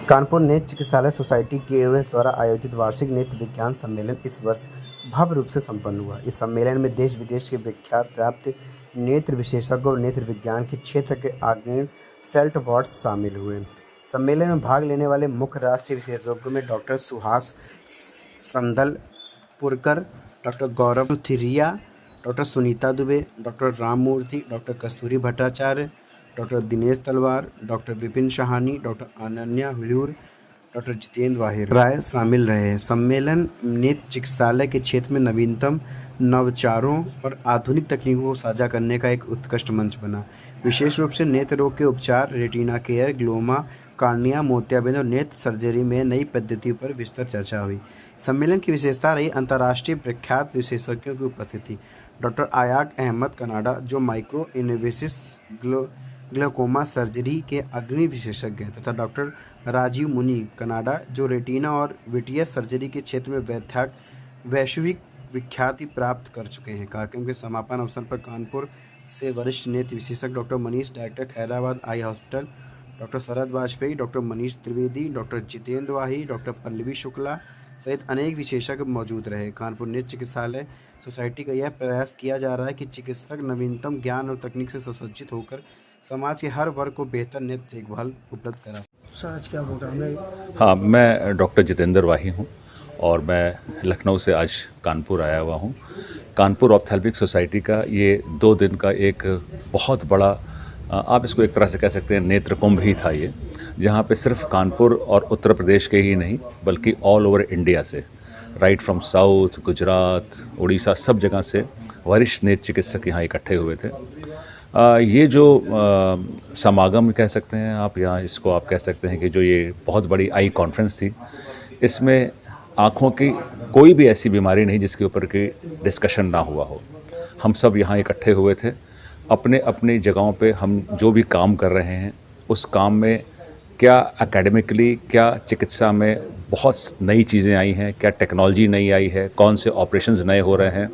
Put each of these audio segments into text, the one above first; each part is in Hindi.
कानपुर नेत्र चिकित्सालय सोसाइटी केओएस द्वारा आयोजित वार्षिक नेत्र विज्ञान सम्मेलन इस वर्ष भव्य रूप से संपन्न हुआ। इस सम्मेलन में देश विदेश के विख्यात प्राप्त नेत्र विशेषज्ञ और नेत्र विज्ञान के क्षेत्र के अग्रणी सेल्टवर्ड्स शामिल हुए। सम्मेलन में भाग लेने वाले मुख्य राष्ट्रीय विशेषज्ञों में doctor Suhas Sandalpurkar, doctor Gaurav Thiriya, doctor Sunita Dubey, doctor Rammurthy, doctor Kasturi Bhattacharya, doctor Dinesh Talwar, doctor Vipin Shahani, doctor Ananya Hulur, doctor Jitendra Wahir Rai शामिल रहे। सम्मेलन नेत्र चिकित्सालय के क्षेत्र में नवीनतम नवाचारों और आधुनिक तकनीकों को साझा करने का एक उत्कृष्ट मंच बना। विशेष रूप से नेत्र रोग के उपचार, रेटिना केयर, ग्लोमा, कार्निया, मोतियाबिंद और नेत्र सर्जरी में नई पद्धतियों पर विस्तृत चर्चा हुई। सम्मेलन की विशेषता रही अंतर्राष्ट्रीय प्रख्यात विशेषज्ञों की उपस्थिति। डॉक्टर आयात अहमद कनाडा, जो माइक्रो इन्वेसिव ग्लोकोमा सर्जरी के अग्रणी विशेषज्ञ हैं, तथा डॉक्टर राजीव मुनि कनाडा, जो रेटिना और वीटीएस सर्जरी के क्षेत्र में वैश्विक विख्याति प्राप्त कर चुके हैं। कार्यक्रम के समापन अवसर पर कानपुर से वरिष्ठ नेत्र विशेषज्ञ doctor Manish, director Khairabad eye hospital, doctor Sharad Vajpayee, doctor Manish Trivedi, doctor Jitendra Wahi, doctor Pallavi Shukla सहित अनेक विशेषज्ञ मौजूद रहे। कानपुर नेत्र चिकित्सालय सोसाइटी का यह प्रयास किया जा रहा है कि चिकित्सक नवीनतम ज्ञान और तकनीक से सुसज्जित होकर समाज के हर वर्ग को बेहतर नेत्र देखभाल उपलब्ध करा। सर, आज क्या प्रोग्राम है? हाँ, मैं डॉक्टर जितेंद्र वाही हूँ और मैं लखनऊ से आज कानपुर आया हुआ हूँ। कानपुर ऑप्थेल्मिक सोसाइटी का ये 2 दिन का एक बहुत बड़ा, आप इसको एक तरह से कह सकते हैं, नेत्र कुंभ ही था ये, जहाँ पे सिर्फ कानपुर और उत्तर प्रदेश के ही नहीं बल्कि ऑल ओवर इंडिया से, right from south, Gujarat, Orissa, सब जगह से वरिष्ठ नेत्र चिकित्सक यहाँ इकट्ठे हुए थे। ये जो समागम कह सकते हैं आप, या इसको आप कह सकते हैं कि जो ये बहुत बड़ी आई कॉन्फ्रेंस थी, इसमें आँखों की कोई भी ऐसी बीमारी नहीं जिसके ऊपर की डिस्कशन ना हुआ हो। हम सब यहाँ इकट्ठे हुए थे। अपने अपनी जगहों पे हम जो भी काम कर रहे हैं, उस काम में क्या एकेडमिकली, क्या चिकित्सा में बहुत नई चीज़ें आई हैं, क्या टेक्नोलॉजी नई आई है, कौन से ऑपरेशंस नए हो रहे हैं,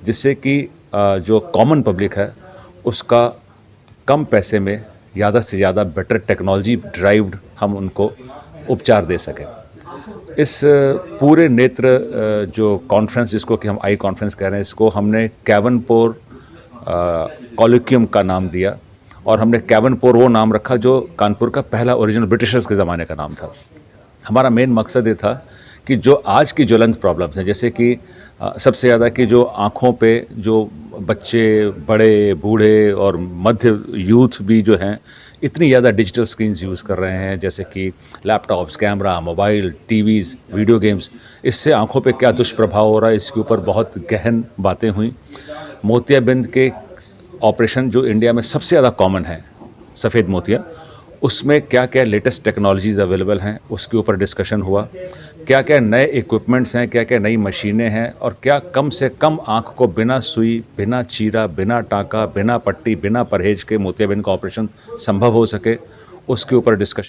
जिससे कि जो कॉमन पब्लिक है उसका कम पैसे में ज़्यादा से ज़्यादा बेटर टेक्नोलॉजी ड्राइव्ड हम उनको उपचार दे सकें। इस पूरे नेत्र जो कॉन्फ्रेंस, जिसको कि हम आई कॉन्फ्रेंस कह रहे हैं, इसको हमने कैवनपोर कॉलिक्यूम का नाम दिया, और हमने कैवनपोर वो नाम रखा जो कानपुर का पहला ओरिजिनल ब्रिटिशर्स के ज़माने का नाम था। हमारा मेन मकसद ये था कि जो आज की ज्वलंत प्रॉब्लम्स हैं, जैसे कि सबसे ज़्यादा कि जो आँखों पे जो बच्चे, बड़े, बूढ़े और मध्य यूथ भी जो हैं, इतनी ज़्यादा डिजिटल स्क्रीन्स यूज़ कर रहे हैं, जैसे कि laptops, camera, mobile, TVs, video games, इससे आँखों पे क्या दुष्प्रभाव हो रहा है, इसके ऊपर बहुत गहन बातें हुई। मोतियाबिंद के ऑपरेशन जो इंडिया में सबसे ज़्यादा कॉमन है, सफ़ेद मोतिया, उसमें क्या क्या लेटेस्ट टेक्नोलॉजीज़ अवेलेबल हैं, उसके ऊपर डिस्कशन हुआ। क्या क्या नए इक्विपमेंट्स हैं, क्या क्या नई मशीनें हैं, और क्या कम से कम आँख को बिना सुई, बिना चीरा, बिना टाँका, बिना पट्टी, बिना परहेज के मोतियाबिंद का ऑपरेशन संभव हो सके, उसके ऊपर डिस्कशन।